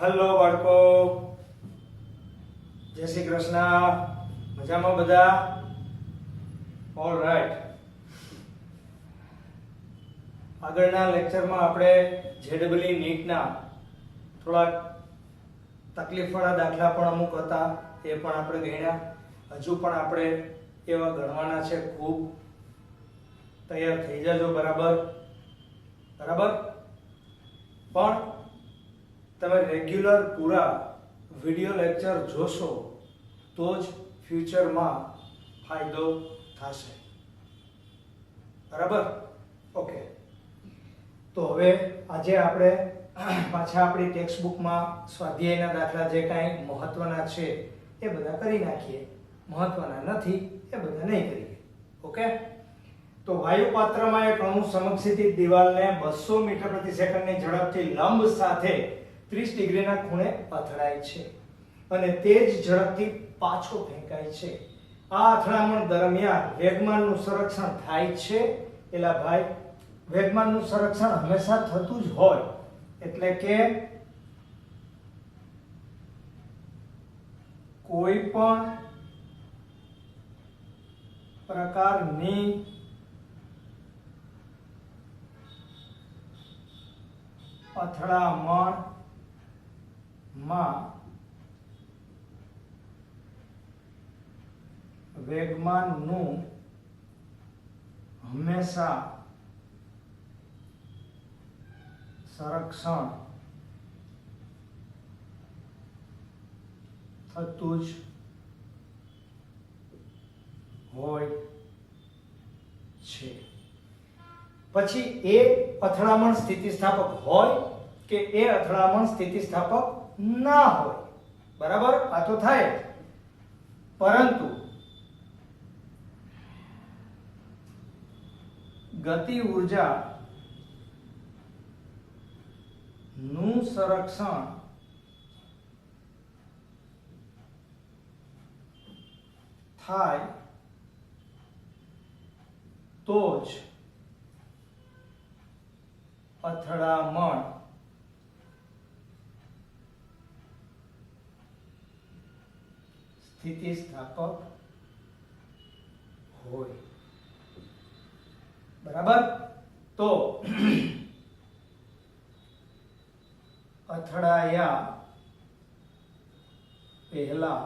Hello બાળકો, જય શ્રી કૃષ્ણ. મજામાં બધા? All right. આગળના લેક્ચરમાં આપણે જેડબલઈ નીટના થોડાક તકલીફવાળા દાખલા પણ અમુક હતા, એ પણ આપણે ગણ્યા. હજુ પણ આપણે એવા ગણવાના છે ખૂબ. તૈયાર થઈ જાજો બરાબર. પણ તમે રેગ્યુલર પૂરા વિડિયો લેક્ચર જોશો તો જ ફ્યુચરમાં ફાયદો થશે. બરાબર? ઓકે. તો હવે આજે આપણે પાછા આપણી ટેક્સ્ટ બુકમાં સ્વાધ્યાયના દાખલા જે કાંઈ મહત્વના છે એ બધા કરી નાખીએ. મહત્વના નથી એ બધા નહીં કરીએ. ઓકે? તો વાયુ પાત્રમાં એક અણુ સમક્ષિતિજ દિવાલને 200 મીટર પ્રતિ સેકન્ડની ઝડપથી લંબ સાથે 30 ડિગ્રીના ખૂણે અથડાય છે અને તે જ ઝડપથી પાછો ફેંકાય છે. આ અથડામણ દરમિયાન વેગમાનનું સંરક્ષણ થાય છે. એલા ભાઈ, વેગમાનનું સંરક્ષણ હંમેશા થતું જ હોય, એટલે કે કોઈ પણ પ્રકારની અથડામણ માં વેગમાનનું હંમેશા સંરક્ષણ થતું જ હોય છે. પછી એ અથડામણ સ્થિતિસ્થાપક હોય કે એ અથડામણ સ્થિતિસ્થાપક ના હોય. બરાબર? આ તો થાય જ. પરંતુ ગતિ ઊર્જા નું સંરક્ષણ થાય તો જ અથડામણ સ્થિતિસ્થાપક હોય. બરાબર? તો અથડાયા પહેલા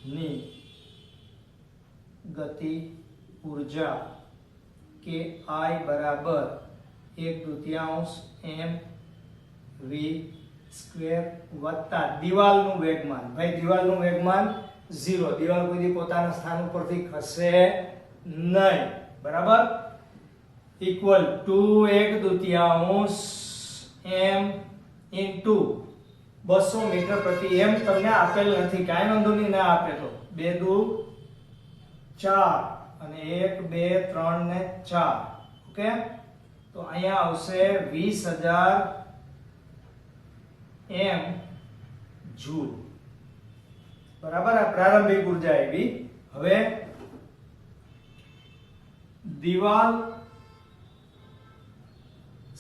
ની ગતિ ઊર્જા કે I બરાબર 1/2 mv સ્ક્વેર વત્તા દિવાલનું વેગમાન. ભાઈ, દિવાલનું વેગમાન 0. દિવાલ કોઈ દી પોતાના સ્થાન ઉપરથી ખસે નહીં. બરાબર? Equal to 1/2 m into 200 metre પ્રતિ m. તમને આપેલ નથી, કાંઈ વાંધો નહીં, ના આપે તો 2 દુ 4 અને 1 2 3 ને 4. ઓકે? તો અહીંયા આવશે 20000 m જૂલ. બરાબર? આ પ્રારંભિક ઊર્જા આવી. હવે દિવાલ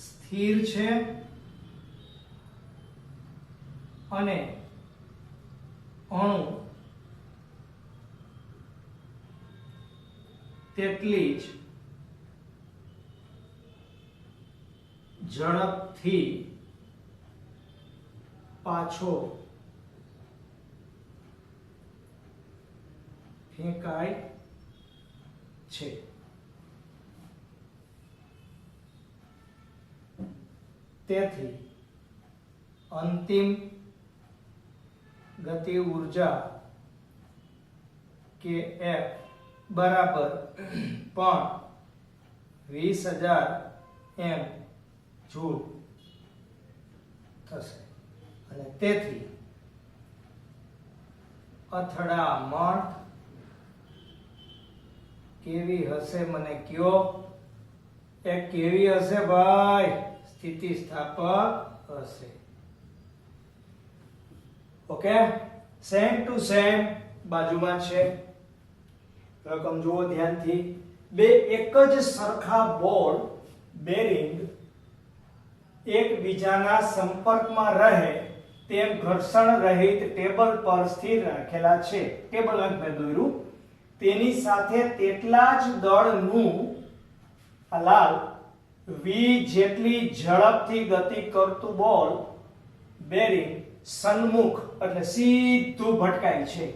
સ્થિર છે અને અણુ તેટલી જ ઝડપથી પાછો ફેંકાય છે. તેથી અંતિમ ગતિ ઊર્જા કે F બરાબર પણ 20000 m જૂલ થશે. અને તેથી અથડામણ કેવી હશે? મને કયો. એ કેવી હશે ભાઈ? સ્થિતિસ્થાપક હશે. ઓકે? સેમ ટુ સેમ બાજુમાં છે. રકમ જુઓ ધ્યાનથી. બે એક જ સરખા બોલ બેરિંગ એકબીજાના સંપર્કમાં રહે તેમ ઘર્ષણ રહિત ટેબલ પર સ્થિર રાખેલા છે. ટેબલ મેં દોર્યું, તેની સાથે તેટલા જ દળનું આ લાલ v જેટલી ઝડપથી ગતિ કરતું બોલ બેરિંગ સન્મુખ એટલે સીધું ભટકાય છે,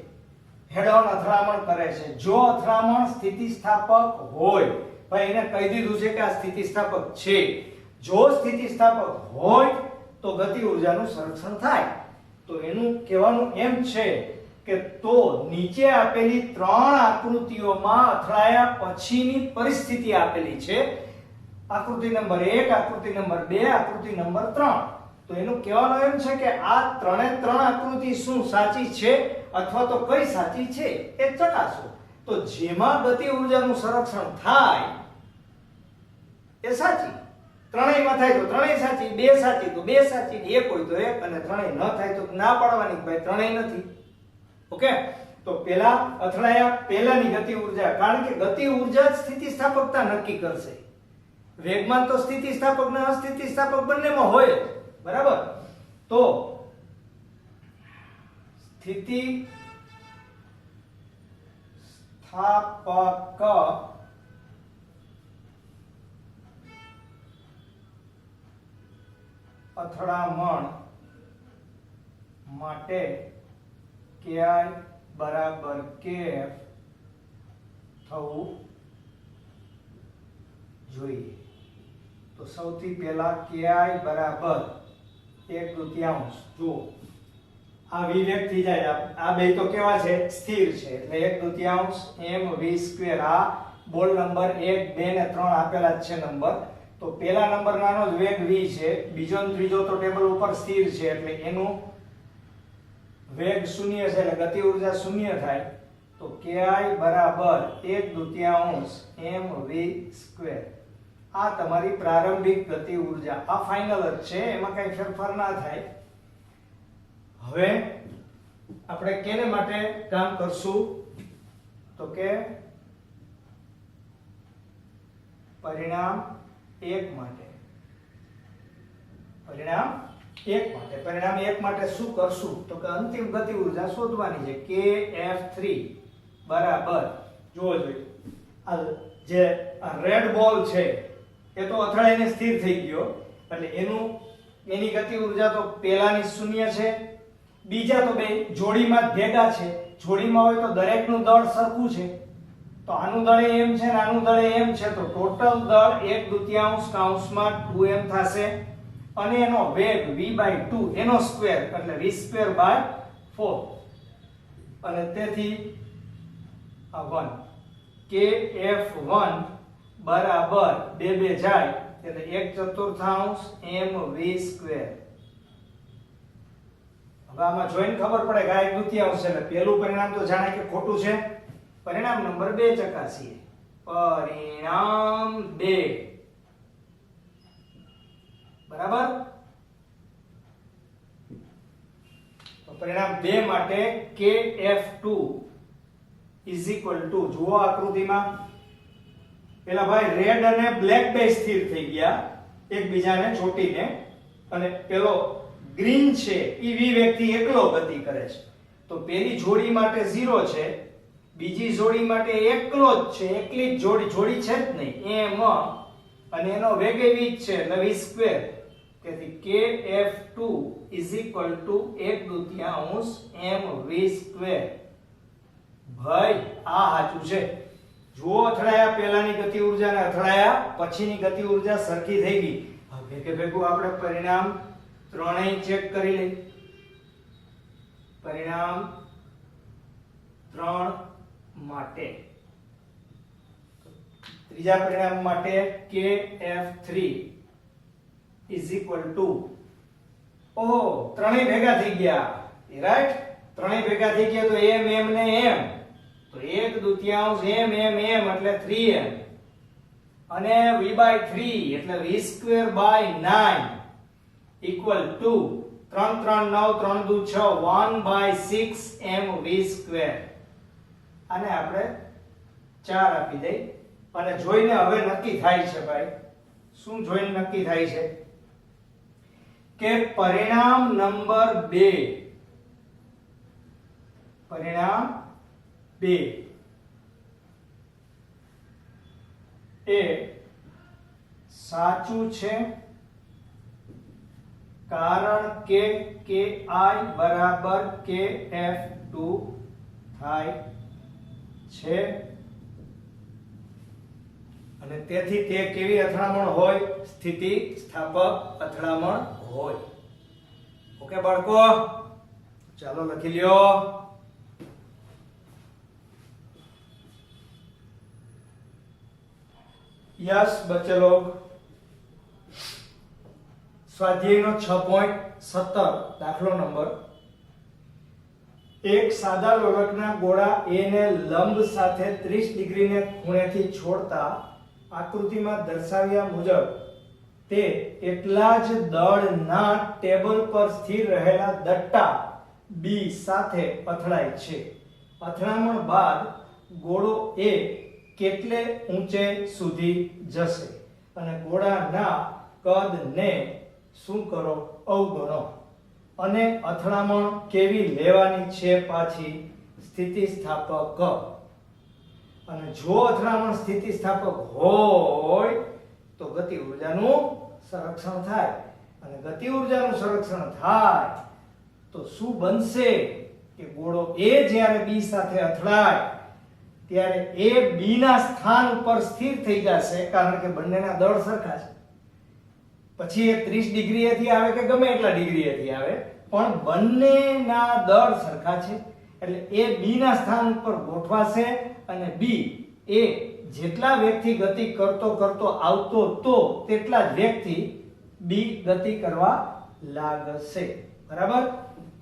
હેડ ઓન અથડામણ કરે છે. જો અથડામણ સ્થિતિસ્થાપક હોય, ભાઈ એને કહી દીધું છે કે આ સ્થિતિસ્થાપક છે, જો સ્થિતિસ્થાપક હોય તો ગતિ ઊર્જાનું સંરક્ષણ થાય. તો એનું કહેવાનું એમ છે કે તો નીચે આપેલી ત્રણ આકૃતિઓમાં અથડાયા પછીની પરિસ્થિતિ આપેલી છે. આકૃતિ નંબર 1, આકૃતિ નંબર 2, આકૃતિ નંબર 3. તો એનું કહેવાનું એમ છે કે આ ત્રણે ત્રણ આકૃતિ શું સાચી છે અથવા તો કઈ સાચી છે એ ચકાસો. તો જેમાં ગતિ ઊર્જાનું સંરક્ષણ થાય એ સાચી, ત્રણેયમાં થાય તો ત્રણેય સાચી, બે સાચી તો બે સાચી, એક હોય તો એક, અને ત્રણેય ન થાય તો ના પાડવાની, ભાઈ ત્રણેય નથી. ઓકે, તો પેલા અથડાયા પહેલાની ગતિ ઊર્જા, કારણ કે ગતિ ઊર્જા જ સ્થિતિસ્થાપકતા નક્કી કરશે. વેગમાન તો સ્થિતિસ્થાપક ને અસ્થિતિસ્થાપક બંનેમાં હોય જ, બરાબર. તો સ્થિતિસ્થાપક અથડામણ માટે ki બરાબર kf થવું જોઈએ. તો સૌથી પહેલા ki બરાબર 1/2. જો આ વિવેક થઈ જાય, આ બે તો કેવા છે, સ્થિર છે, એટલે 1/2 mv². આ બોલ નંબર 1, 2 ને 3 આપેલા જ છે નંબર. તો પહેલા નંબરનાનો જ વેગ v છે, બીજો ને ત્રીજો તો ટેબલ ઉપર સ્થિર છે, એટલે એનું વેગ 0 છે, એટલે ગતિ ઊર્જા 0 થાય. તો ki બરાબર 1/2 mv². આ તમારી પ્રારંભિક ગતિ ઊર્જા, આ ફાઇનલ જ છે, એમાં કઈ ફેરફાર ના થાય. હવે આપણે કેને માટે કામ કરશું, તો કે પરિણામ 1 માટે. પરિણામ 1 માટે શું કરશું, તો કે અંતિમ ગતિ ઊર્જા શોધવાની છે. kF3 બરાબર, જોવો જોઈએ, આ જે રેડ બોલ છે એ તો અથડાઈને સ્થિર થઈ ગયો, એટલે એની ગતિ ઊર્જા તો પહેલાની 0 છે, બીજા તો બે જોડીમાં જ ભેગા છે. જોડીમાં હોય તો દરેકનું દળ સરખું છે, તો આનું દળ m છે ને આનું દળ m છે, તો ટોટલ દળ 1/2 2m થશે, અને એનો વેગ v/2 એનો સ્ક્વેર એટલે v²/4, અને તેથી આ 1 kF1 બરાબર 2 જાય એટલે 1/4 mv². હવે આમાં જોઈને ખબર પડે કે આ 1/2 છે, એટલે પહેલું પરિણામ તો જાણે કે ખોટું છે. પરિણામ નંબર 2 ચકાસીએ. પરિણામ 2 બરાબર. તો પરિણામ 2 માટે kF2 જુઓ આકૃતિમાં, પેલા ભાઈ રેડ અને બ્લેક બે સ્થિર થઈ ગયા એકબીજાને ચોટીને, અને પેલો ગ્રીન છે ઈ v વેગથી એકલો ગતિ કરે છે. તો પેલી જોડી માટે 0 છે, બીજી જોડી માટે એકલો જ છે, એકલી જ જોડી છે જ નહીં m, અને એનો વેગ v જ છે એટલે v². તેથી kF2 1/2 mv². ભાઈ આ સાચું છે. જો અથડાયા પહેલાની ગતિ ઊર્જા ને અથડાયા પછીની ગતિ ઊર્જા સરખી થઈ ગઈ. હવે ભેગું આપણે પરિણામ ત્રણેય ચેક કરી લઈએ. પરિણામ 3 માટે, ત્રીજા પરિણામ માટે kF3 ઓહો ત્રણેય ભેગા થઈ ગયા, રાઈટ. ત્રણેય ભેગા થઈ ગયા તો m ને m, તો 1/2 m એટલે 3m, અને v/3 એટલે v²/9 equal to 3 3 9 3 2 6 1/6 mv². આને આપણે 4 આપી દઈ, અને જોઈને હવે નક્કી થાય છે ભાઈ, શું જોઈને નક્કી થાય છે, કે પરિણામ નંબર 2 પરિણામ 2 એ સાચું છે કારણ કે ki બરાબર kF2 થાય છે અને તેથી તે કેવી અથડામણ હોય સ્થિતિ સ્થાપક અથડામણ હોય ઓકે બાળકો ચાલો લખી લ્યો यस बच्चे लोग स्वाध्यायનો 6.17 દાખલો નંબર એક સાદા લોલકના ગોળા A ને લંબ સાથે 30 ડિગ્રીને ખૂણેથી છોડતા આકૃતિમાં દર્શાવ્યા મુજબ તે એટલા જ દળના ટેબલ પર સ્થિર રહેલા દટ્ટા B સાથે અથડાય છે અથડામણ બાદ ગોળો A કેટલે ઊંચે સુધી જશે અને ગોળાના કદને શું કરો અવગણો અને અથડામણ કેવી લેવાની છે પાછી સ્થિતિસ્થાપક અને જો અથડામણ સ્થિતિસ્થાપક હોય તો ગતિ ઊર્જાનું સંરક્ષણ થાય અને ગતિ ઊર્જાનું સંરક્ષણ થાય તો શું બનશે કે ગોળો A જ્યારે B સાથે અથડાય ત્યારે A B ના સ્થાન ઉપર સ્થિર થઈ જશે કારણ કે બંનેના દળ સરખા છે પછી એ 30 ડિગ્રીએથી આવે કે ગમે એટલા ડિગ્રીએથી આવે પણ બંનેના દળ સરખા છે એટલે A B ના સ્થાન ઉપર ગોઠવાશે અને B એ જેટલા વેગથી ગતિ કરતો આવતો તો તેટલા જ વેગથી B ગતિ કરવા લાગશે બરાબર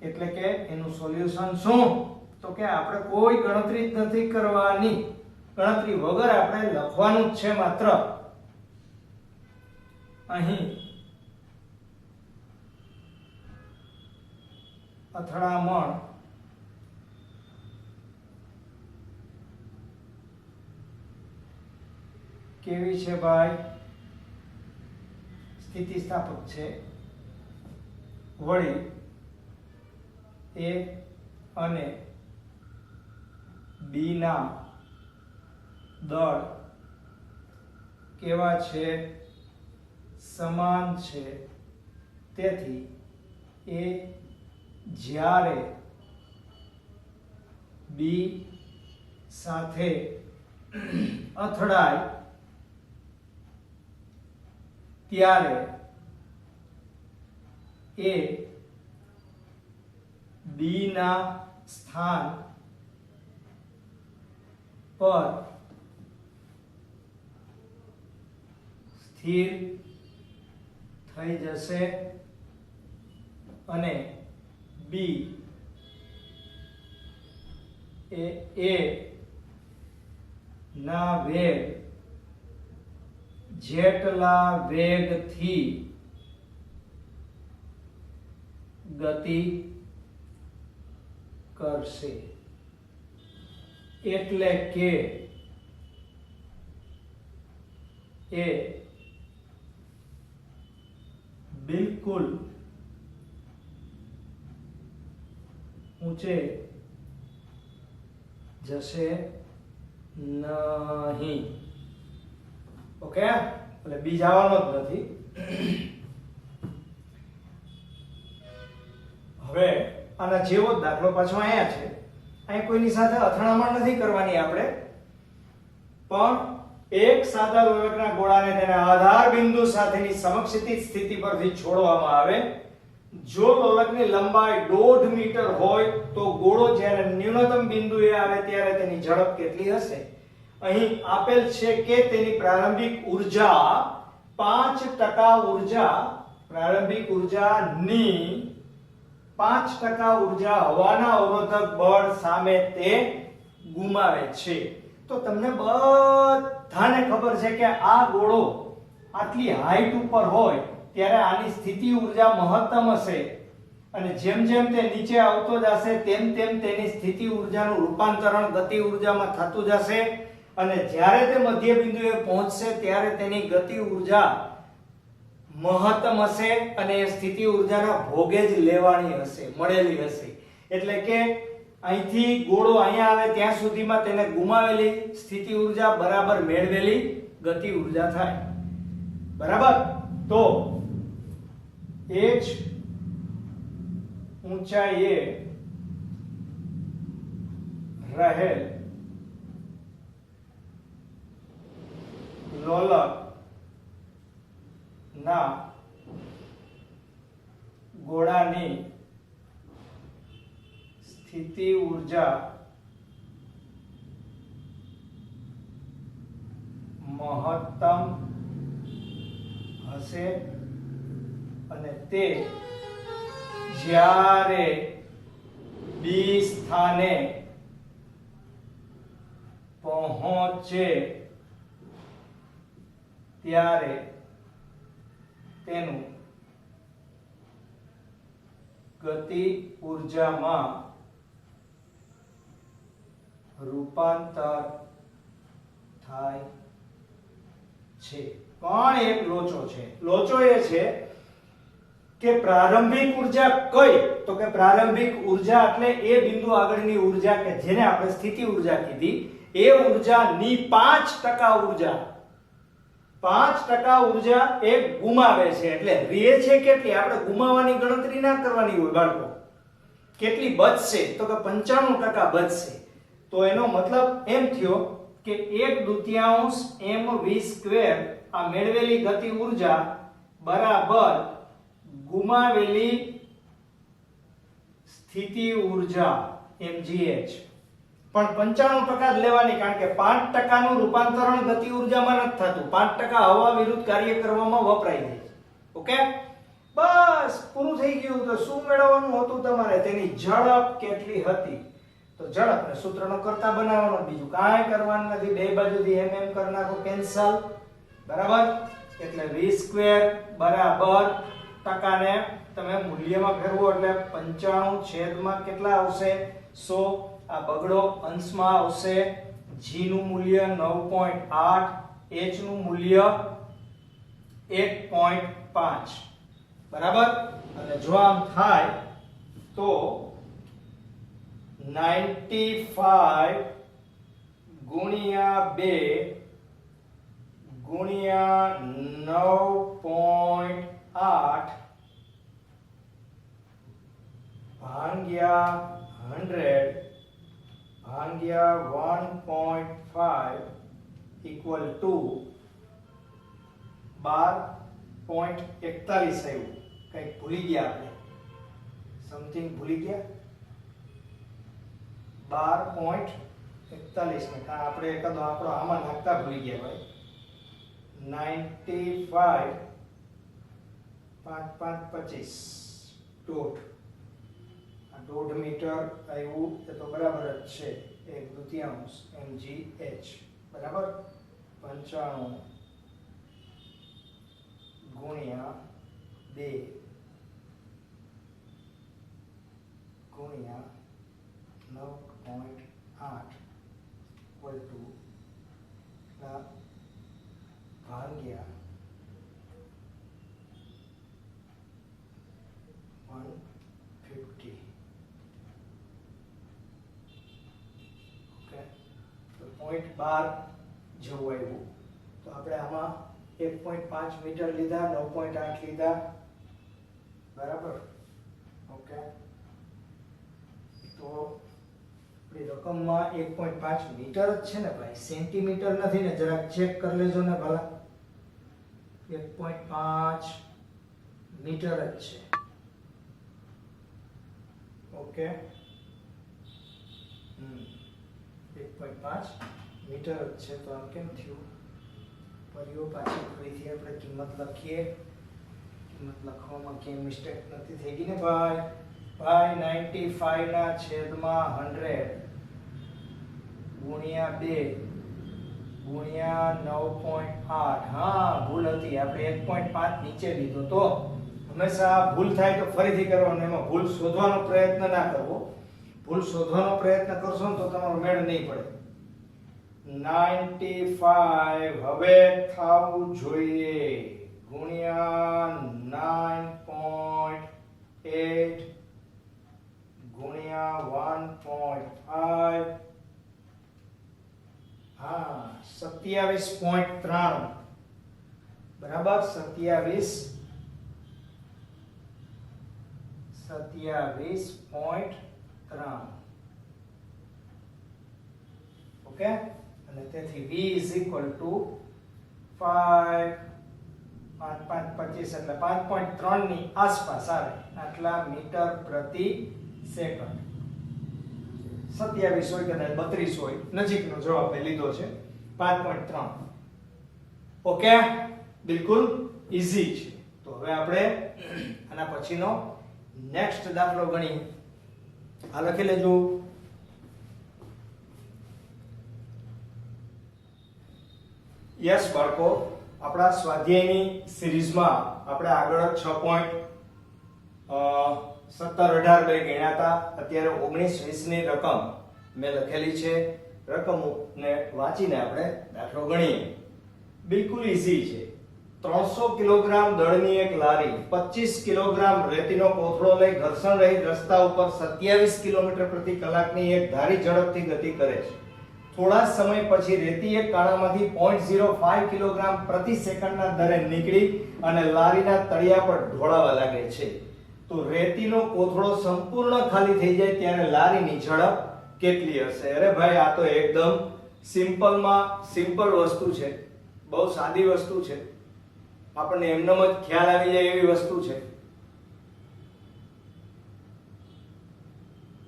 એટલે કે એનું સોલ્યુશન શું તો કે આપણે કોઈ ગણતરી જ નથી કરવાની ગણતરી વગર આપણે લખવાનું જ છે માત્ર અહીં અથડામણ કેવી છે ભાઈ સ્થિતિસ્થાપક છે વળી A અને B ના દળ કેવા છે સમાન છે તેથી A જ્યારે B સાથે અથડાય ત્યારે A B ના સ્થાન પર સ્થિર થઈ જશે અને B એ A ના વેગ જેટલા વેગથી ગતિ કરશે એટલે કે એ બિલકુલ ઊંચે જશે નહીં ઓકે એટલે બી જવાનો જ નથી હવે આના જેવો જ દાખલો પાછો અહીંયા છે અહીં કોઈની સાથે અથડામણ નથી કરવાની આપણે પણ એક સાદા લોલકના ગોળાને તેના આધાર બિંદુ સાથેની સમક્ષિતિજ સ્થિતિ પરથી છોડવામાં આવે જો લોલકની લંબાઈ 1.5 મીટર હોય તો ગોળો જ્યારે ન્યૂનતમ બિંદુએ આવે ત્યારે તેની ઝડપ કેટલી હશે અહીં આપેલ છે કે તેની પ્રારંભિક ઊર્જા 5% ઊર્જા પ્રારંભિક ઊર્જાની 5% ઊર્જા હવાના અવરોધક બળ સામે તે ગુમાવે છે તો તમને બધાને ખબર છે કે આ ગોળો આટલી હાઈટ ઉપર હોય ત્યારે આની સ્થિતિ ઊર્જા મહત્તમ હશે અને જેમ જેમ તે નીચે આવતો જશે તેમ તેમ તેની સ્થિતિ ઊર્જાનું રૂપાંતરણ ગતિ ઊર્જામાં થતું જશે અને જ્યારે તે મધ્ય બિંદુએ પહોંચશે ત્યારે તેની ગતિ ઊર્જા મહત્તમ હશે અને એ સ્થિતિ ઊર્જાના ભોગે જ લેવાની હશે, મળેલી હશે. એટલે કે અહીંથી ગોળો અહીંયા આવે ત્યાં સુધીમાં તેને ગુમાવેલી સ્થિતિ ઊર્જા બરાબર મેળવેલી ગતિ ઊર્જા થાય. બરાબર? તો h ઊંચાઈએ રહેલ લોલક ના ગોળાની સ્થિતિ ઊર્જા મહત્તમ હશે અને તે જ્યારે બી સ્થાને પહોંચે ત્યારે તેનું ગતિ ઊર્જામાં રૂપાંતર થાય છે. પણ એક લોચો છે. લોચો એ છે કે પ્રારંભિક ઊર્જા કઈ? તો કે પ્રારંભિક ઊર્જા એટલે એ બિંદુ આગળની ઊર્જા કે જેને આપણે સ્થિતિ ઊર્જા કીધી, એ ઊર્જાની 5% ઊર્જા 5% ઊર્જા એ ગુમાવે છે. એટલે રહે છે કેટલી? આપણે ગુમાવવાની ગણતરી ના કરવાની હોય બાળકો. કેટલી બચશે? તો કે 95% બચશે. તો એનો મતલબ એમ થયો કે 1/2 mv² આ મેળવેલી ગતિ ઊર્જા બરાબર ગુમાવેલી સ્થિતિ ઊર્જા mgh. પણ 95% જ લેવાની, કારણ કે 5% નું રૂપાંતરણ ગતિ ઊર્જામાં નથી થતું. 5% હવા વિરુદ્ધ કાર્ય કરવામાં વપરાય છે. ઓકે, બસ પૂરું થઈ ગયું. તો શું મેળવવાનું હતું તમારે? તેની ઝડપ કેટલી હતી? તો ઝડપને સૂત્રનો કરતા બનાવવાનો, બીજું કાંઈ કરવાનું નથી. બે બાજુથી mm કરી નાખો, કેન્સલ. બરાબર? એટલે v² બરાબર ટકાને તમે મૂલ્યમાં ફેરવો એટલે 95 છેદમાં કેટલા આવશે? 100. આ બગડો અંશમાં આવશે. g નું મૂલ્ય 9.8, h નું મૂલ્ય 1.5. બરાબર? અને જો આમ થાય તો 95 ગુણ્યા 2 ગુણ્યા 9.8 ભાગ્યા 100 ભાગ્યા 1.5 ઇક્વલ ટુ 12.41 આવ્યું. કંઈક ભૂલી ગયા આપણે, સમથિંગ ભૂલી ગયા. 12.41 ને આપણે એકાદો આપણો આમાં નાખતા ભૂલી ગયા ભાઈ. 95 5 5 25 દોઢ. આ 1.5 મીટર આવ્યું. એ તો બરાબર જ છે. 1/2 mgh. બરાબર? 95 ગુણ્યા 2 ગુણ્યા 9.8 ઇક્વલ ટુ ભાગ્યા 150. ઓકે, તો 0.12 જેવું આવ્યું. તો આપણે આમાં 1.5 મીટર લીધા, 9.8 લીધા. બરાબર? ઓકે, તો આપણી રકમમાં 1.5 મીટર જ છે ને ભાઈ, સેન્ટીમીટર નથી ને. જરાક ચેક કરી લેજો ને ભલા. 1.5 મીટર જ છે. ઓકે, 1.5 મીટર જ છે. તો આમ કેમ થયું? ફરીઓ પાછી ફરીથી આપણે કિંમત લખીએ. કિંમત લખવામાં ક્યાંય મિસ્ટેક નથી થઈ ગઈ ને ભાઈ? ભાઈ 95 ના છેદમાં 100 ગુણ્યા 2 ગુણ્યા 9.8. હા, ભૂલ હતી. આપણે 1.5 નીચે લીધો. તો હંમેશા ભૂલ થાય તો ફરીથી કરવાનું. એમાં ભૂલ શોધવાનો પ્રયત્ન ના કરવો. ભૂલ શોધવાનો પ્રયત્ન કરશો ને તો તમારો મેળ નહીં પડે. 95 હવે થવું જોઈએ. ગુણ્યા 9.8 ગુણ્યા 1.5 હા 27.93 બરાબર 27.3 ઓકે અને તેથી v is equal to 5 5 5 25 એટલે 5.3 ની આસપાસ આવે આટલા મીટર પ્રતિ સેકન્ડ 27 હોય કે 32 હોય નજીકનો જવાબ મેં લીધો છે 5.3 ઓકે બિલકુલ ઈઝી છે તો હવે આપણે આના પછીનો નેક્સ્ટ દાખલો ગણીએ આ લખી લેજો યસ બાળકો આપણા સ્વાધ્યાયની સિરીઝમાં આપણે આગળ 6.17 18 બે ગણ્યા હતા અત્યારે 19 20 ની રકમ મેં લખેલી છે રકમને વાંચીને આપણે દાખલો ગણીએ બિલકુલ ઈઝી છે 300 કિલોગ્રામ દળની એક લારી 25 કિલોગ્રામ રેતીનો કોથળો લઈ ઘર્ષણ રહિત રસ્તા ઉપર 27 કિલોમીટર પ્રતિ કલાકની એક ધારી ઝડપથી ગતિ કરે છે થોડા સમય પછી રેતી એક કાણામાંથી 0.05 કિલોગ્રામ પ્રતિ સેકન્ડના દરે નીકળી અને લારીના તળિયા પર ઢોળાવા લાગે છે તો રેતીનો કોથળો સંપૂર્ણ ખાલી થઈ જાય ત્યારે લારીની ઝડપ કેટલી હશે અરે ભાઈ આ તો એકદમ સિમ્પલ વસ્તુ છે બહુ સાદી વસ્તુ છે આપણને એમનેમ જ ખ્યાલ આવી જાય એવી વસ્તુ છે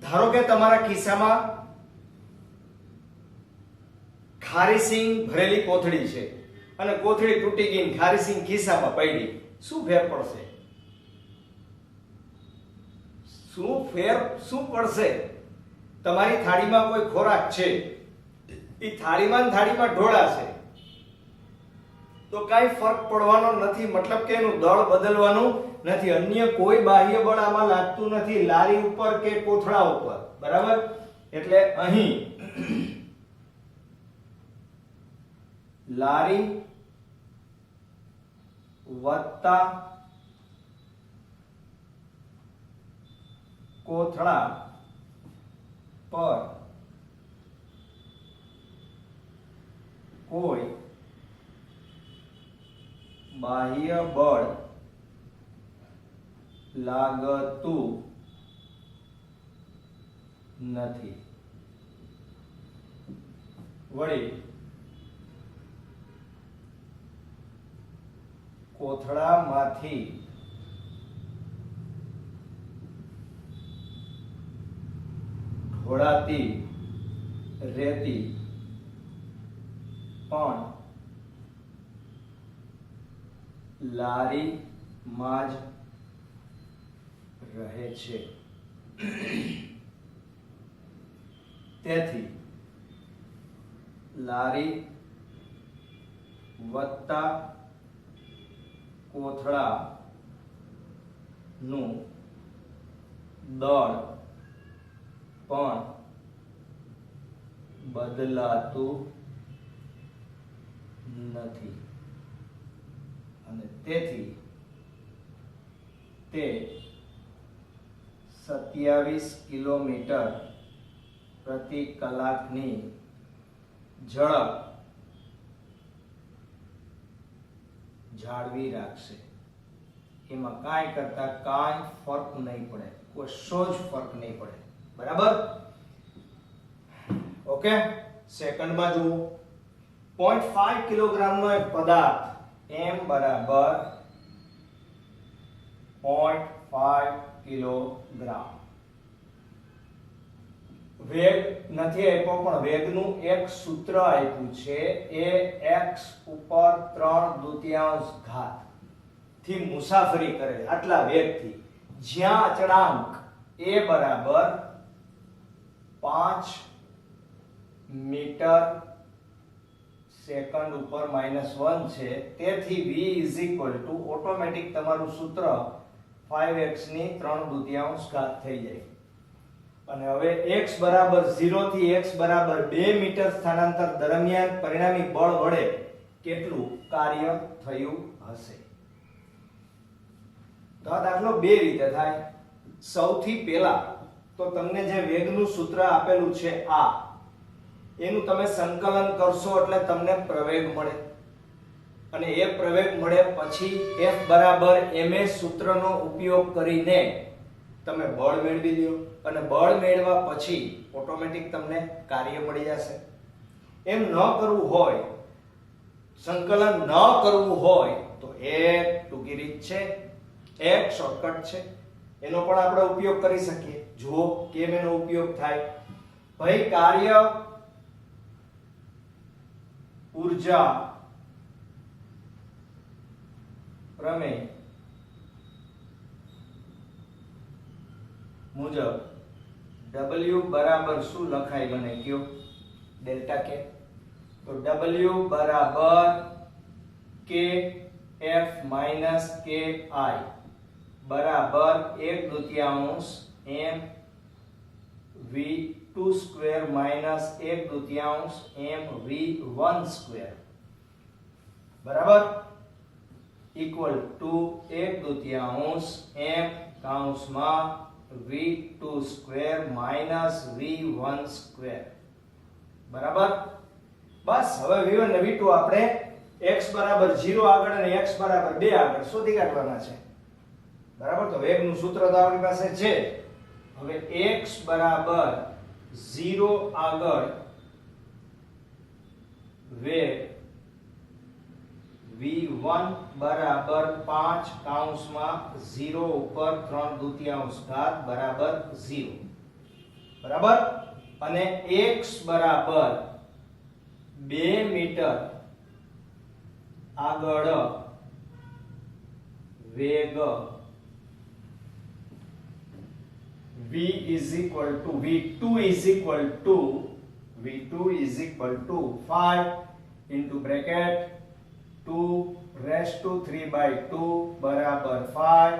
ધારો કે તમારા ખિસ્સામાં ખારીસિંગ ભરેલી કોથળી છે અને કોથળી તૂટી ગઈ ખારીસિંગ ખિસ્સામાં પડી શું ફેર પડશે શું પડશે તમારી થાળીમાં કોઈ ખોરાક છે એ થાળીમાં ઢોળાશે તો કાઈ ફરક પડવાનો નથી મતલબ કે એનું દળ બદલવાનું નથી અન્ય કોઈ બાહ્ય બળ આમાં લાગતું નથી લારી ઉપર કે કોથળા ઉપર બરાબર એટલે અહીં લારી વત્તા કોથળા પર કોઈ બાહ્ય બળ લાગતું નથી વળી કોથળામાંથી ઢોળાતી રેતી પણ લારીમાં જ રહે છે તેથી લારી વત્તા કોથળા નું દળ પણ બદલાતું નથી અને તેથી તે 27 કિલોમીટર પ્રતિ કલાકની ઝડપ જાળવી રાખશે એમાં કાંઈ કરતા કાંઈ ફરક નહીં પડે કશો જ ફરક નહીં પડે બરાબર ઓકે સેકન્ડમાં જુઓ 0.5 કિલોગ્રામનો એક પદાર્થ m બરાબર 0.5 કિલોગ્રામ વેગ નથી આપ્યો પણ વેગનું એક સૂત્ર આપ્યું છે એ x ઉપર 3/2 ઘાત થી મુસાફરી કરે આટલા વેગથી જ્યાં અચળાંક a બરાબર 5 મીટર સેકન્ડ ઉપર -1 છે તેથી v ઓટોમેટિક તમારું સૂત્ર 5x ની 3/2 ઘાત થઈ જાય અને હવે x બરાબર 0 થી x બરાબર 2 મીટર સ્થાનાંતર દરમિયાન પરિણામી બળ વડે કેટલું કાર્ય થયું હશે તો આ દાખલો બે રીતે થાય. સૌથી પહેલા તો તમને જે વેગનું સૂત્ર આપેલું છે આ, એનું તમે સંકલન કરશો એટલે તમને પ્રવેગ મળે, અને એ પ્રવેગ મળે પછી F બરાબર ma સૂત્રનો ઉપયોગ કરીને તમે બળ મેળવી લ્યો, અને બળ મેળવ્યા પછી ઓટોમેટિક તમને કાર્ય મળી જશે. એમ ન કરવું હોય, સંકલન ન કરવું હોય તો એક ટૂંકી રીત છે, એક શોર્ટકટ છે, એનો પણ આપણે ઉપયોગ કરી શકીએ. જુઓ કેમ એનો ઉપયોગ થાય. ભાઈ કાર્ય, ઊર્જા, પ્રમેય મુજબ W બરાબર શું લખાય મને કયો? ડેલ્ટા કે. તો W બરાબર KF માઈનસ KI બરાબર 1/2 m v2 square minus 1/2 m v1 square બરાબર ઇક્વલ ટુ 1/2 m કૌંસમાં v2 square minus v1 square બરાબર. બસ હવે v1 અને v2 આપણે x બરાબર 0 આગળ અને x બરાબર 2 આગળ શોધી કાઢવાના છે. બરાબર. તો વેગનું સૂત્ર તો આપણી પાસે છે. હવે x બરાબર 0 આગળ વેગ v1 બરાબર 5 કૌંસમાં 0 ઉપર 3/2 ઘાત બરાબર 0 બરાબર, અને x બરાબર 2 મીટર આગળ વેગ v is equal to v2 is equal to 5 into bracket 2 raised to 3/2 બરાબર 5.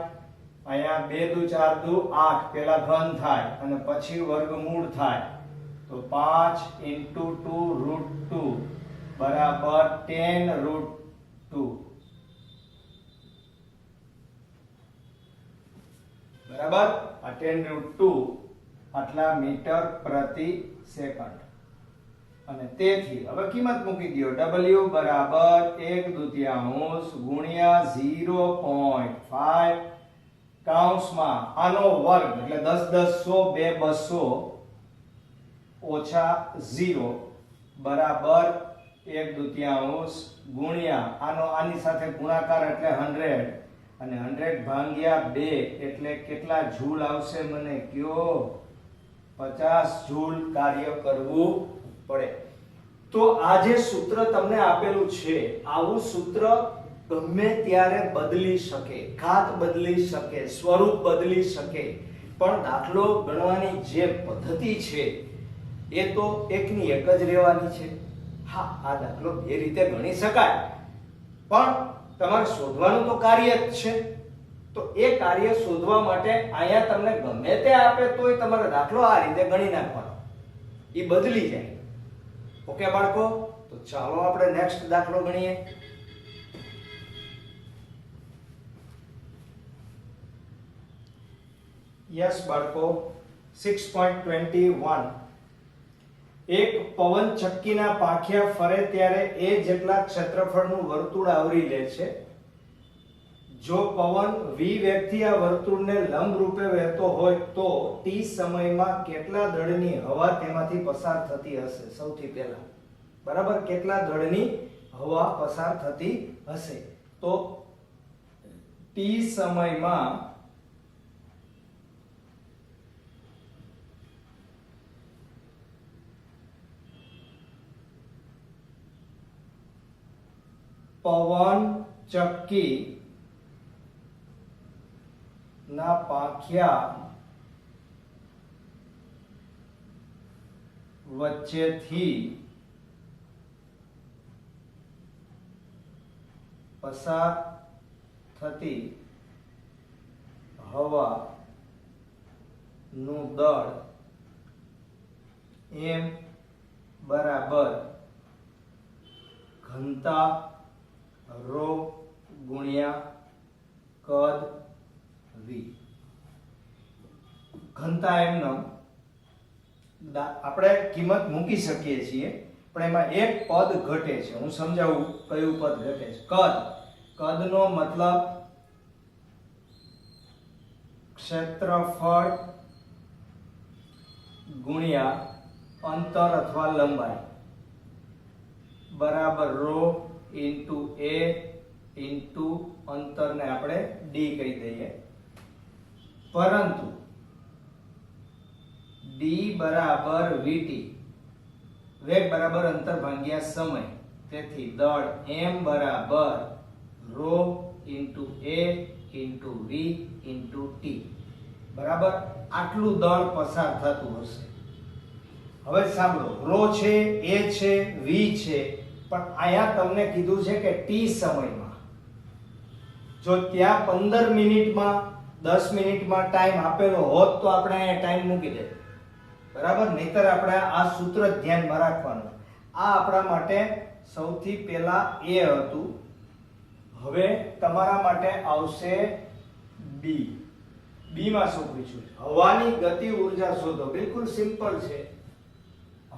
અહીંયા 2 દુ 4 દુ 8 પેલા ઘન થાય અને પછી વર્ગમૂળ થાય, તો 5 into 2√2 બરાબર 10√2 બરાબર. આ 10√2 આટલા મીટર પ્રતિ સેકન્ડ. અને તેથી હવે કિંમત મૂકી દો. W બરાબર 1/2 ગુણ્યા 0.5 કૌંસમાં આનો વર્ગ એટલે 10 10 100 2 200 ઓછા 0 બરાબર 1/2 ગુણ્યા આનો આની સાથે ગુણાકાર એટલે 100, અને 100 ભાગ્યા 2 એટલે કેટલા જૂલ આવશે મને કયો? 50 જૂલ કાર્ય કરવું પડે. તો આ જે સૂત્ર તમને આપેલું છે, આવું સૂત્ર ગમે ત્યારે બદલી શકે, ઘાત બદલી શકે, સ્વરૂપ બદલી શકે, પણ દાખલો ગણવાની જે પદ્ધતિ છે એ તો એકની એક જ રહેવાની છે. હા, આ દાખલો બે રીતે ગણી શકાય, પણ તમારે શોધવાનું તો કાર્ય જ છે. તો એ કાર્ય શોધવા માટે અહીંયા તમને ગમે તે આપે તોય તમારે દાખલો આ રીતે ગણી નાખવાનો, એ બદલી જાય. ઓકે બાળકો, તો ચાલો આપણે નેક્સ્ટ દાખલો ગણીએ. યસ બાળકો, 6.21. એક પવન ચક્કીના પાંખિયા ફરે ત્યારે એ જેટલા ક્ષેત્રફળનું વર્તુળ આવરી લે છે. જો પવન v વેગથી આ વર્તુળને લંબ રૂપે વહેતો હોય તો t સમયમાં કેટલા દળની હવા તેમાંથી પસાર થતી હશે? સૌથી પહેલા બરાબર, કેટલા દળની હવા પસાર થતી હશે? તો t સમયમાં પવન ચક્કી ના પાંખિયા વચ્ચેથી પસાર થતી હવા નું દળ m બરાબર ઘનતા ρ ગુણ્યા કદ વી. ઘનતા એમનો આપણે કિંમત મૂકી શકીએ છીએ, પણ એમાં એક પદ ઘટે છે. હું સમજાવું કયું પદ ઘટે છે. કદનો મતલબ ક્ષેત્રફળ ગુણ્યા અંતર અથવા લંબાઈ બરાબર રો ઇન્ટુ એ ઇન્ટુ અંતરને આપણે ડી કહી દઈએ. પરંતુ ડી બરાબર વીટી, વેગ બરાબર અંતર ભાગ્યા સમય. તેથી દળ m બરાબર row into A into V into T બરાબર આટલું દળ પસાર થતું હશે. હવે સાંભળો, રો છે, એ છે, વી છે, પણ અહીંયા તમને કીધું છે કે ટી સમયમાં. જો ત્યાં 15 મિનિટમાં 10 મિનિટમાં ટાઈમ આપેલો હોત તો આપણે અહીંયા ટાઈમ મૂકી દે, બરાબર. નહીતર આપણે આ સૂત્ર ધ્યાનમાં રાખવાનું. આ આપણા માટે સૌથી પહેલા એ હતું. હવે તમારા માટે આવશે બી. બી માં શું પૂછ્યું? હવાની ગતિ ઊર્જા શોધો. બિલકુલ સિમ્પલ છે.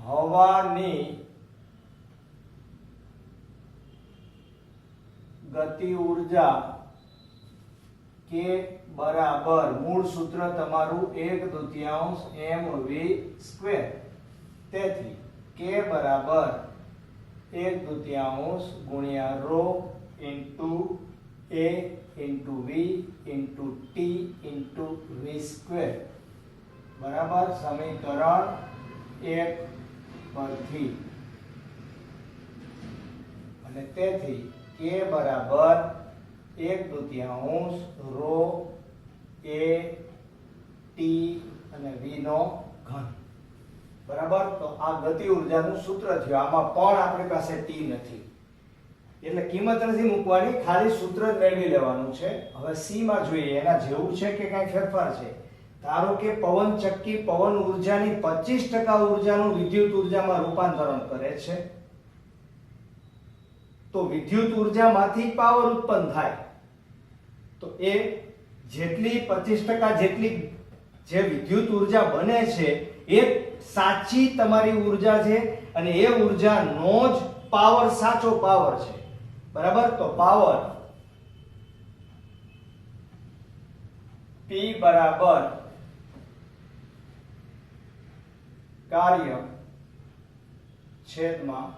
હવાની ગતિ ઊર્જા કે બરાબર મૂળ સૂત્ર તમારું 1/2 mv². તેથી કે બરાબર 1/2 ગુણ્યા rho into A into V into T into v². બરાબર સમીકરણ 1 પરથી. અને તેથી કે બરાબર 1/2 રો એ ટી અને વી નો ઘન. બરાબર. તો આ ગતિ ઊર્જાનું સૂત્ર થયું. આમાં પણ આપણી પાસે ટી નથી એટલે કિંમત નથી મૂકવાની, ખાલી સૂત્ર જ મેળવી લેવાનું છે. હવે સી માં જોઈએ, એના જેવું છે કે કઈ ફેરફાર છે. ધારો કે પવન ચક્કી પવન ઊર્જાની 25% ઊર્જાનું વિદ્યુત ઊર્જામાં રૂપાંતરણ કરે છે. તો વિદ્યુત ઊર્જામાંથી પાવર ઉત્પન્ન થાય તો એ જેટલી 25% જેટલી જે વિદ્યુત ઊર્જા બને છે એ સાચી તમારી ઊર્જા છે, અને એ ઊર્જાનો જ પાવર સાચો પાવર છે. બરાબર. તો પાવર P બરાબર કાર્ય છેદમાં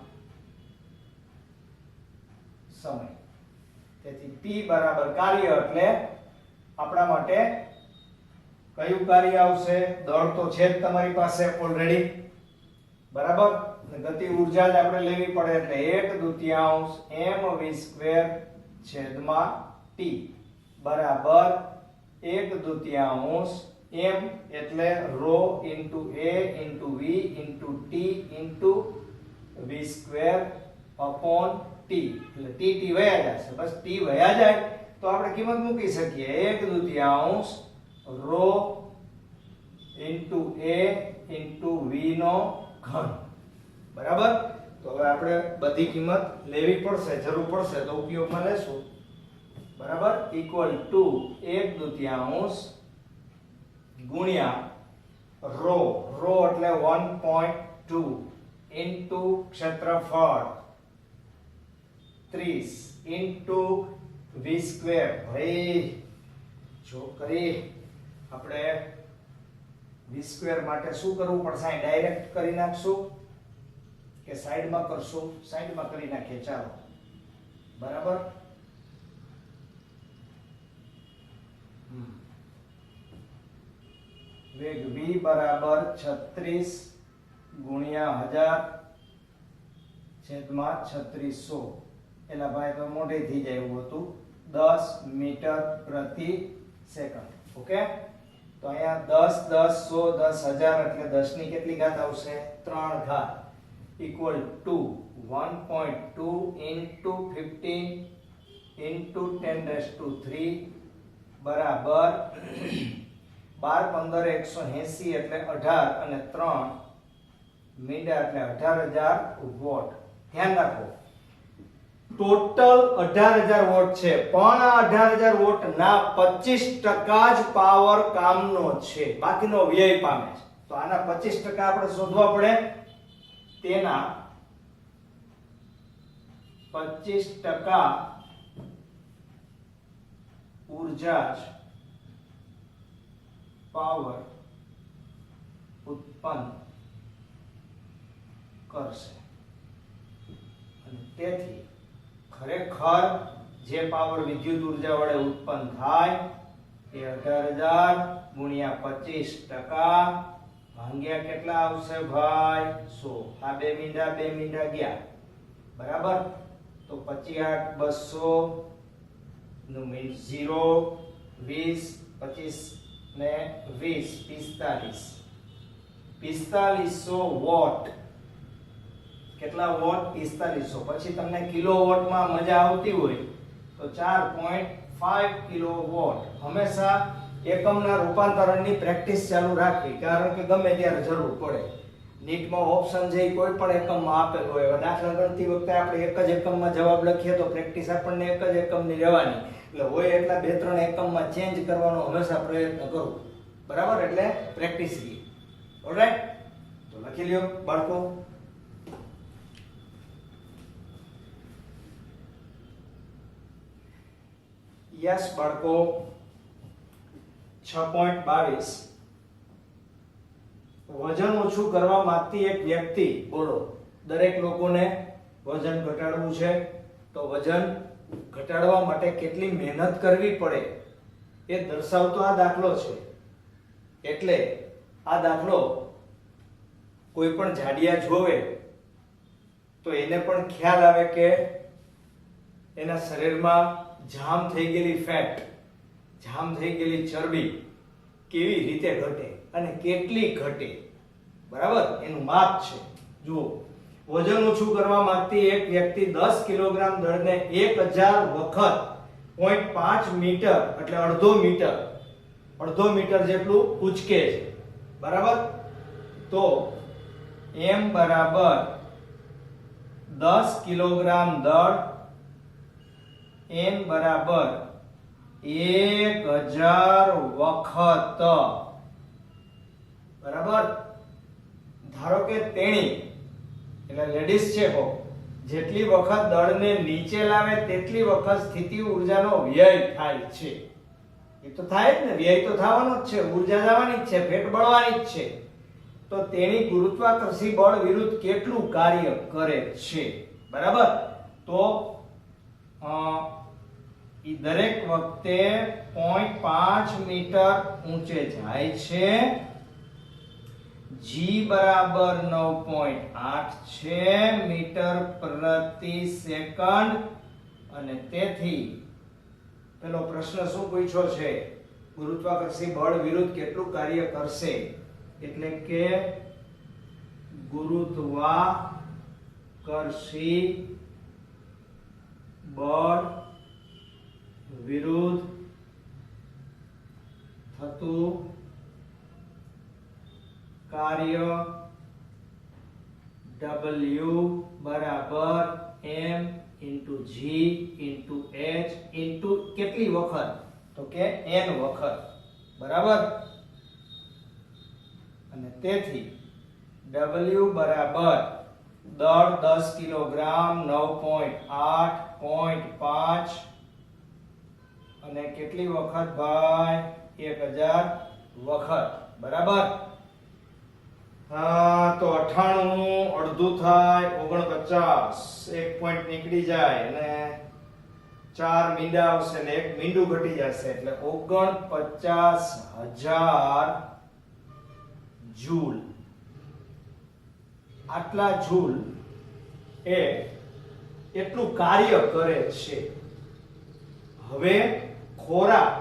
સમય. તેથી P બરાબર કાર્ય એટલે આપણા માટે કયું કાર્ય આવશે? દળ તો છે જ તમારી પાસે ઓલરેડી, બરાબર. ગતિ ઊર્જા જ આપણે લેવી પડે એટલે 1/2 mv² છેદમાં ટી બરાબર 1/2 m એટલે rho into A into V into T into v² upon T. એટલે ટી વયા જશે. બસ ટી વયા જાય તો આપણે કિંમત મૂકી શકીએ. 1/2 રો ઇન્ટુ એ ઇન્ટુ વી નો ઘન. બરાબર. તો હવે આપણે બધી કિંમત લેવી પડશે, જરૂર પડશે તો ઉપયોગમાં લેશું. બરાબર. ઇક્વલ ટુ 1/2 ગુણ્યા રો, રો એટલે 1.2 ઇન્ટુ ક્ષેત્રફળ 30 ઇન્ટુ v². ભાઈ છોકરી, આપણે v² માટે શું કરવું પડશે? ડાયરેક્ટ કરી નાખશું કે સાઈડમાં કરશું? સાઈડમાં કરી નાખીએ ચાલો. બરાબર. વેગ v બરાબર 36 ગુણ્યા 1000 છેદમાં 3600. એલા ભાઈ તો મોઢે થઈ જાય એવું હતું. 10 મીટર પ્રતિ સેકન્ડ. ઓકે. તો અહીંયા 10 10 100 10000 એટલે 10 ની કેટલી ઘાત આવશે? 3 ઘાત. ઇક્વલ ટુ 1.2 ઇન્ટુ 15 ઇન્ટુ 10⁻³ બરાબર 12 15 180 એટલે 18 અને 3 મીટર એટલે 18000 વોટ. ધ્યાન રાખો ટોટલ 18000 વોટ છે, પણ આ 18000 વોટ ના 25% જ પાવર કામનો છે, બાકીનો વ્યય પામે છે. તો આના 25% આપણે શોધવા પડે. તેના 25% ઉર્જા જ પાવર ઉત્પન્ન કરશે. અને તેથી ખરેખર જે પાવર વિદ્યુત ઉર્જા વડે ઉત્પન્ન થાય એ 18000 ગુણ્યા 25% ભાગ્યા કેટલા આવશે ભાઈ? 100. આ બે મીંડા ગયા, બરાબર? તો 25 8 200 નું મીન 0 20 25 ને 20 4500 વોટ. કેટલા વોટ? 4500. પછી તમને કિલોવોટમાં મજા આવતી હોય તો 4.5 કિલોવોટ. હંમેશા એકમના રૂપાંતરણની પ્રેક્ટિસ ચાલુ રાખવી, કારણ કે ગમે ત્યારે જરૂર પડે. નીટમાં ઓપ્શન જે કોઈ પણ એકમમાં આપેલું હોય, દાખલા ગણતી વખતે આપણે એક જ એકમમાં જવાબ લખીએ તો પ્રેક્ટિસ આપણને એક જ એકમની રહેવાની, એટલે હોય એટલા 2-3 એકમમાં ચેન્જ કરવાનો હંમેશા પ્રયત્ન કરવો, બરાબર? એટલે પ્રેક્ટિસ રહી. ઓલરાઈટ, તો લખી લ્યો બાળકો. યસ બાળકો. 6.22 વજન ઓછું કરવા માંગતી એક વ્યક્તિ, બોલો, દરેક લોકોને વજન ઘટાડવું છે, તો વજન ઘટાડવા માટે કેટલી મહેનત કરવી પડે એ દર્શાવતો આ દાખલો છે. એટલે આ દાખલો કોઈ પણ જાડિયા જોવે તો એને પણ ખ્યાલ આવે કે એના શરીરમાં જામ થઈ ગયેલી ફેટ, જામ થઈ ગયેલી ચરબી કેવી રીતે ઘટે અને કેટલી ઘટે, બરાબર? એનું માપ છે. જુઓ, વજન ઓછું કરવા માંગતી એક વ્યક્તિ 10 કિલોગ્રામ દળને 1000 વખત 0.5 મીટર એટલે અડધો મીટર જેટલું ઉચકે છે, બરાબર? તો m બરાબર 10 કિલોગ્રામ દળ, m બરાબર 1000 વખત, બરાબર? ધારો કે તેણી એટલે લેડીઝ છે, જેટલી વખત દળને નીચે લાવે તેટલી વખત સ્થિતિ ઉર્જાનો વ્યય થાય છે. એ તો થાય જ ને, વ્યય તો થવાનો જ છે, ઉર્જા જવાની જ છે, ફેટ બળવાની જ છે. તો તેની ગુરુત્વાકર્ષી બળ વિરુદ્ધ કેટલું કાર્ય કરે છે, બરાબર? તો ઈ દરેક વખતે 0.5 મીટર ઊંચે જાય છે. g બરાબર 9.8 છે મીટર પ્રતિ સેકન્ડ. અને તેથી પેલો પ્રશ્ન શું પૂછ્યો છે? ગુરુત્વાકર્ષી બળ વિરુદ્ધ કેટલું કાર્ય કરશે, એટલે કે ગુરુત્વાકર્ષી બળ વિરુદ્ધ થતું કાર્ય W બરાબર m into g into h into કેટલી વખત? તો કે n વખત, બરાબર? અને તેથી W બરાબર દળ 10 કિલોગ્રામ 9.8 0.5 અને કેટલી વખત ભાઈ? 1000 વખત, બરાબર? તો 98 અડધું થાય 49, એક પોઈન્ટ નીકળી જાય અને 4 મીંડા આવશે ને એક મીંડું ઘટી જશે, એટલે 49000 જૂલ. આટલા જૂલ એ એટલું કાર્ય કરે છે. હવે ખોરાક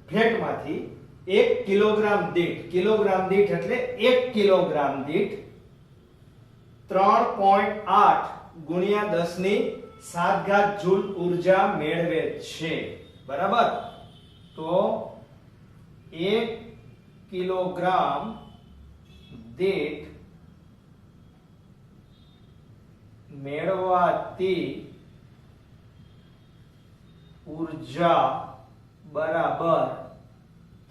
ફેટમાંથી 1 કિલોગ્રામ દીઠ એટલે 1 કિલોગ્રામ દીઠ 3.8 ગુણ્યા 10 ની 7 ઘાત જૂલ ઉર્જા મેળવે છે, બરાબર? તો 1 કિલોગ્રામ દીઠ મેળવાતી ઊર્જા બરાબર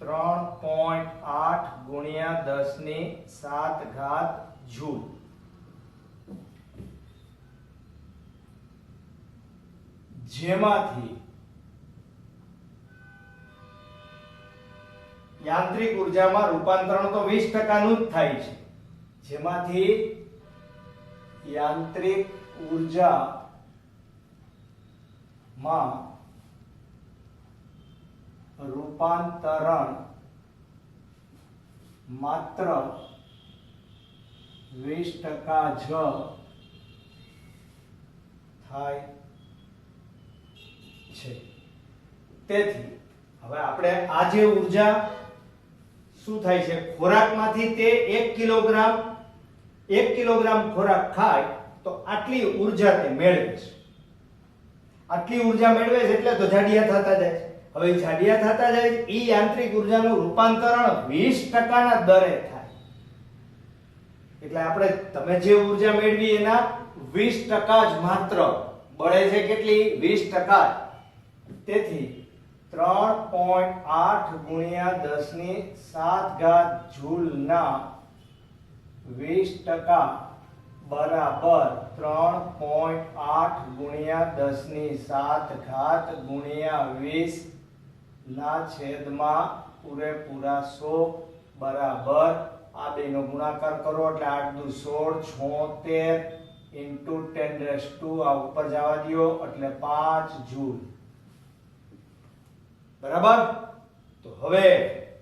3.8 ગુણ્યા 10 ની 7 ઘાત જૂલ. જેમાંથી યાંત્રિક ઉર્જામાં રૂપાંતરણ તો 20% નું જ થાય છે. જેમાંથી યાંત્રિક ઉર્જામાં રૂપાંતરણ માત્ર 20% જ થાય છે. તેથી હવે આપણે આ જે ઉર્જા શું થાય છે, ખોરાકમાંથી તે 1 કિલોગ્રામ ખોરાક ખાય તો આટલી ઉર્જા તે મેળવે છે. આટલી ઉર્જા મેળવે છે એટલે તો જાડિયા થતા જાય છે. હવે જાડિયા થતા જાય છે, ઈ યાંત્રિક ઉર્જાનું રૂપાંતરણ 20% ના દરે થાય. એટલે આપણે તમે જે ઉર્જા મેળવી એના 20% જ માત્ર બળે છે. કેટલી? 20%. તેથી 3.8 ગુણ્યા 10 ની 7 ઘાત જૂલ ના 20% બરાબર 3.8 ગુણ્યા 10 ની 7 ઘાત ગુણ્યા 20 ના છેદમાં પૂરેપૂરા 100 બરાબર આ બેનો ગુણાકાર કરો એટલે 8 દુ 16 76 into 10⁻² આ ઉપર જવા દો એટલે 5 જૂલ. બરાબર. તો હવે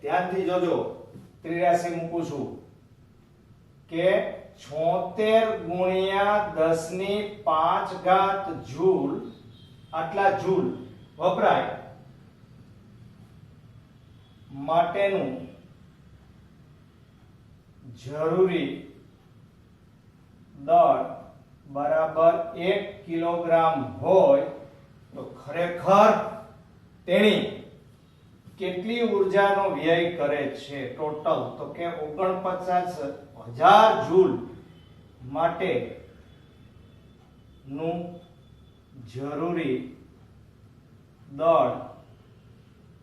ધ્યાનથી જોજો, ત્રિરાશી મૂકું છું કે 76 ગુણ્યા 10 ની 5 ઘાત જૂલ આટલા જૂલ વપરાય માટેનું જરૂરી દળ બરાબર 1 કિલોગ્રામ હોય તો ખરેખર તેની કેટલી ઉર્જાનો વ્યય કરે છે ટોટલ? તો કે 49,000 જૂલ માટે નું જરૂરી દળ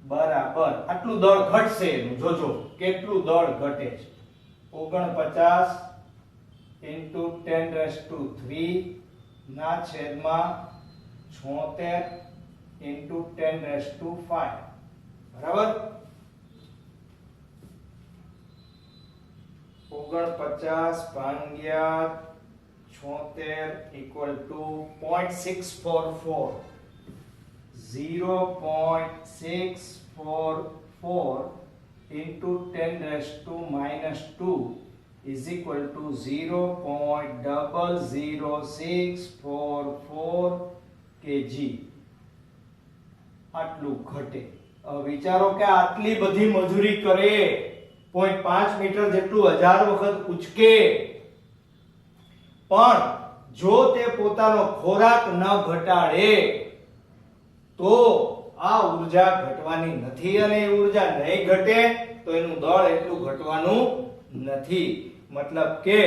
બરાબર આટલું દળ ઘટશે. એનું જોજો કેટલું દળ ઘટે છે. 49 into 10⁻³ ના છેદમાં 76 into 10⁻⁵. બરાબર. 49 ભાગ્યા 76 equal to 0.644. 0.644 into 10⁻² is equal to 0.00644 kg. આટલું ઘટે. વિચારો કે આટલી બધી મજૂરી કરે, 0.5 મીટર જેટલું 1000 વખત ઉચકે, પણ જો તે પોતાનો ખોરાક ન ઘટાડે તો આ ઉર્જા ઘટવાની નથી. અને એ ઉર્જા નહીં ઘટે તો એનું દળ એટલું ઘટવાનું નથી. મતલબ કે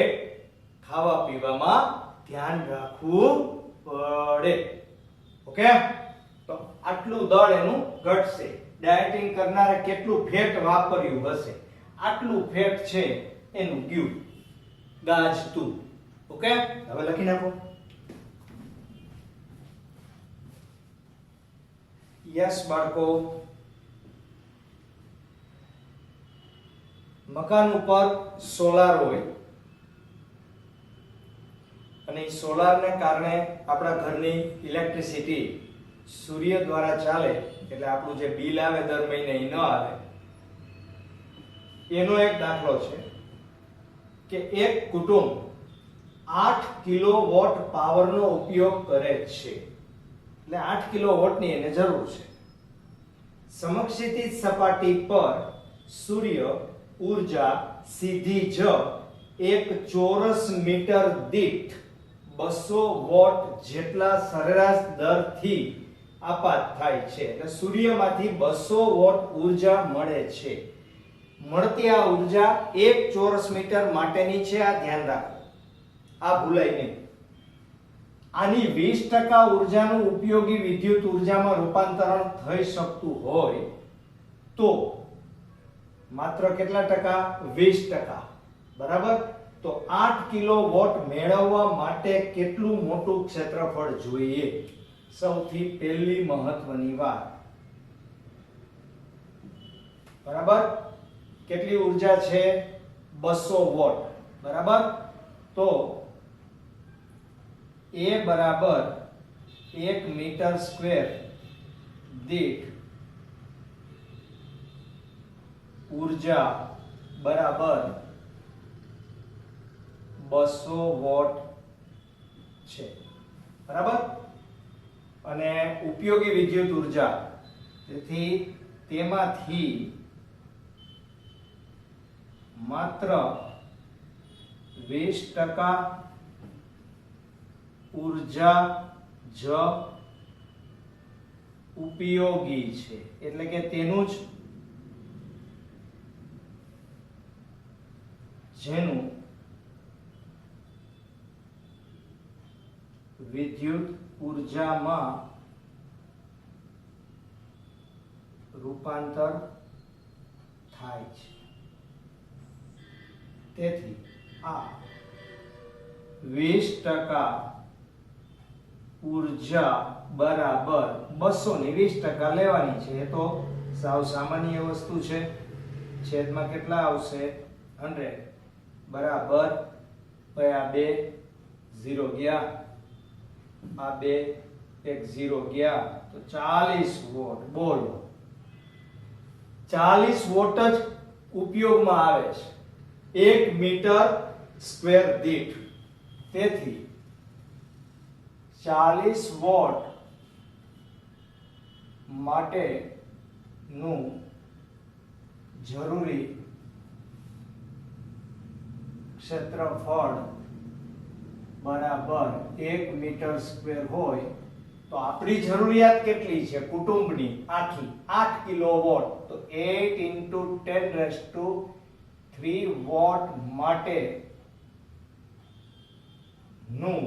ખાવા પીવામાં ધ્યાન રાખવું પડે. ઓકે. તો આટલું દળ એનું ઘટશે. ડાયટિંગ કરનારે કેટલું ફેટ વાપર્યું હશે, આટલું ફેટ છે એનું ગયું ગાજતું. ઓકે. હવે લખી નાખો. યસ બાળકો, મકાન ઉપર સોલાર હોય અને સોલારને કારણે આપણા ઘરની ઇલેક્ટ્રિસિટી સૂર્ય દ્વારા ચાલે એટલે આપણું જે બિલ આવે દર મહિને એ ન આવે. એનો એક દાખલો છે કે એક કુટુંબ 8 કિલોવોટ પાવરનો ઉપયોગ કરે છે. એટલે 8 કિલોવોટની એને જરૂર છે. સમક્ષિતિજ સપાટી પર સૂર્ય ઊર્જા સીધી જ એક ચોરસ મીટર દીઠ 200 વોટ જેટલા સરેરાશ દરથી આપાત થાય છે. એટલે સૂર્યમાંથી 200 વોટ ઊર્જા મળે છે. મળતી આ ઊર્જા 1 ચોરસ મીટર માટેની છે. આ ધ્યાન રાખો, આ ભૂલાય નહીં. આની 20% ઉર્જાનું ઉપયોગી વિદ્યુત ઉર્જામાં રૂપાંતરણ થઈ શકતું હોય તો માત્ર કેટલા ટકા? 20%. બરાબર? તો 8 કિલોવોટ મેળવવા માટે કેટલું મોટું ક્ષેત્રફળ જોઈએ? સૌથી પહેલી મહત્વની વાત. બરાબર? કેટલી ઉર્જા છે? 200 વોટ. બરાબર? તો A બરાબર 1 મીટર સ્ક્વેર દીઠ ઉર્જા બરાબર 200 વોટ છે. બરાબર? અને ઉપયોગી વિદ્યુત ઉર્જા, તેથી તેમાંથી માત્ર 20% ઉર્જા જ ઉપયોગી છે, એટલે કે તેનું જ જેનું વિદ્યુત ઉર્જામાં રૂપાંતર થાય છે. તેથી આ 20% ઉર્જા બરાબર 200 ની 20% લેવાની છે. એ તો સાવ સામાન્ય વસ્તુ છે. છેદમાં કેટલા આવશે? 100 બરાબર. ભાઈ આ 2 0 ગયા, આ 2 1 0 ગયા, તો 40 વોટ. બોલો, 40 વોટ જ ઉપયોગમાં આવે છે 1 મીટર સ્ક્વેર દીઠ. તેથી 40 વોટ માટેનું જરૂરી ક્ષેત્રફળ બરાબર 1 મીટર સ્ક્વેર હોય તો આપણી જરૂરિયાત કેટલી છે કુટુંબની? આખી 8 કિલોવોટ. તો 8 × 10³ વોટ માટે નું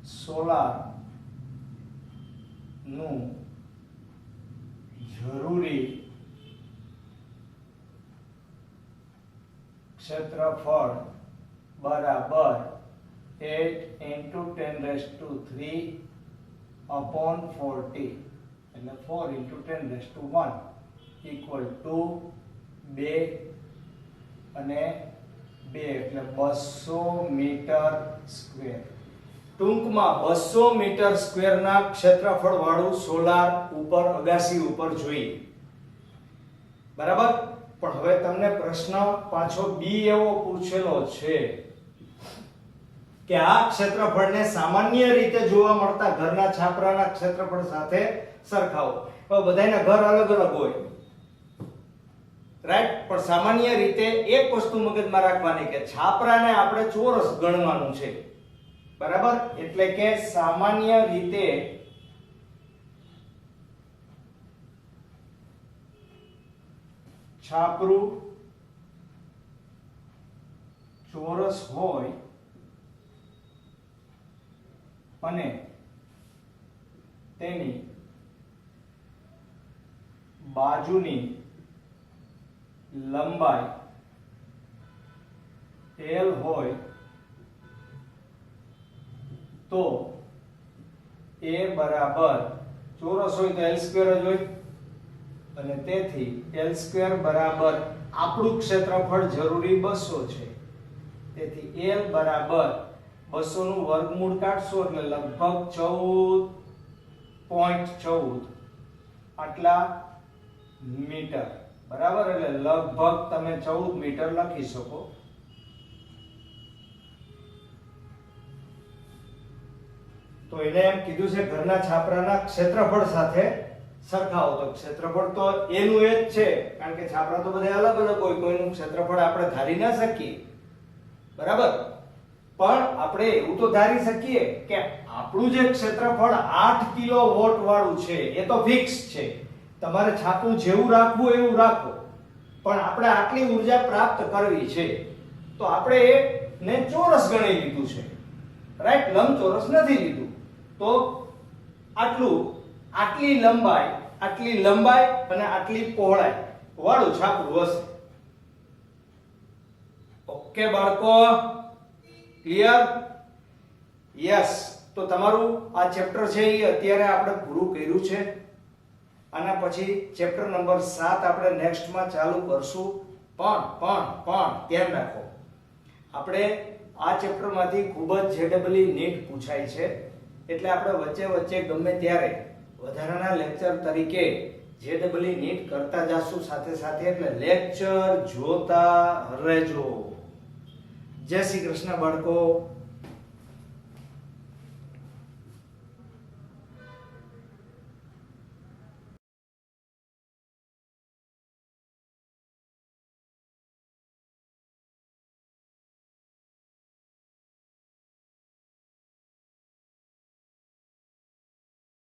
સોલાર નું જરૂરી ક્ષેત્રફળ બરાબર 8 × 10³ એટલે 4 × 10⁻⁴ equal to 2 અને 2 એટલે 200 મીટર સ્ક્વેર. ટૂંકમાં 200 મીટર સ્ક્વેરના ક્ષેત્રફળ વાળું સોલાર ઉપર અગાસી ઉપર જોઈએ. બરાબર? પણ હવે તમને પ્રશ્ન પાછો બી એવો પૂછેલો છે કે આ ક્ષેત્રફળને સામાન્ય રીતે જોવા મળતા ઘરના છાપરાના ક્ષેત્રફળ સાથે સરખાવો. હવે બધાયના ઘર અલગ અલગ હોય, રાઈટ? પણ સામાન્ય રીતે એક વસ્તુ મગજમાં રાખવાની કે છાપરાને આપણે ચોરસ ગણવાનું છે. બરાબર? એટલે કે સામાન્ય રીતે છાપરું ચોરસ હોય અને તેની બાજુની લંબાઈ L હોય તો A બરાબર ચોરસ હોય તો L² જ હોય અને તેથી L² બરાબર આપણું ક્ષેત્રફળ જરૂરી 200 છે. તેથી L બરાબર 200 નું વર્ગમૂળ કાઢશો એટલે લગભગ 14.14 આટલા મીટર. બરાબર? એટલે લગભગ તમે 14 મીટર લખી શકો. તો એને એમ કીધું છે ઘરના છાપરાના ક્ષેત્રફળ સાથે સરખાવો. તો ક્ષેત્રફળ તો એનું એ જ છે, કારણ કે છાપરા તો બધા અલગ અલગ હોય, કોઈનું ક્ષેત્રફળ આપણે ધારી ના શકીએ. બરાબર? પણ આપણે એવું તો ધારી શકીએ કે આપણું જે ક્ષેત્રફળ 8 કિલોવોટ વાળું છે એ તો ફિક્સ છે. તમારે છાપું જેવું રાખવું એવું રાખો, પણ આપણે આટલી ઉર્જા પ્રાપ્ત કરવી છે તો આપણે એને ચોરસ ગણી લીધું છે, રાઈટ? લંબચોરસ નથી લીધું. તો આટલી લંબાઈ અને આટલી પહોળાઈ વાળું છાપરું હશે. ઓકે બાળકો, ક્લિયર? યસ. તો તમારું આ ચેપ્ટર છે એ અત્યારે આપણે પૂરું કર્યું છે. આના પછી ચેપ્ટર નંબર 7 આપણે નેક્સ્ટમાં ચાલુ કરશું. પણ ધ્યાન રાખો, આપણે આ ચેપ્ટરમાંથી ખૂબ જ જેડબલી નીટ પૂછાય છે, એટલે આપણે વચ્ચે ગમે ત્યારે વધારાના લેક્ચર તરીકે જેડબલી નીટ કરતા જાશું સાથે, એટલે લેક્ચર જોતા રહેજો. જય શ્રી કૃષ્ણ બાળકો.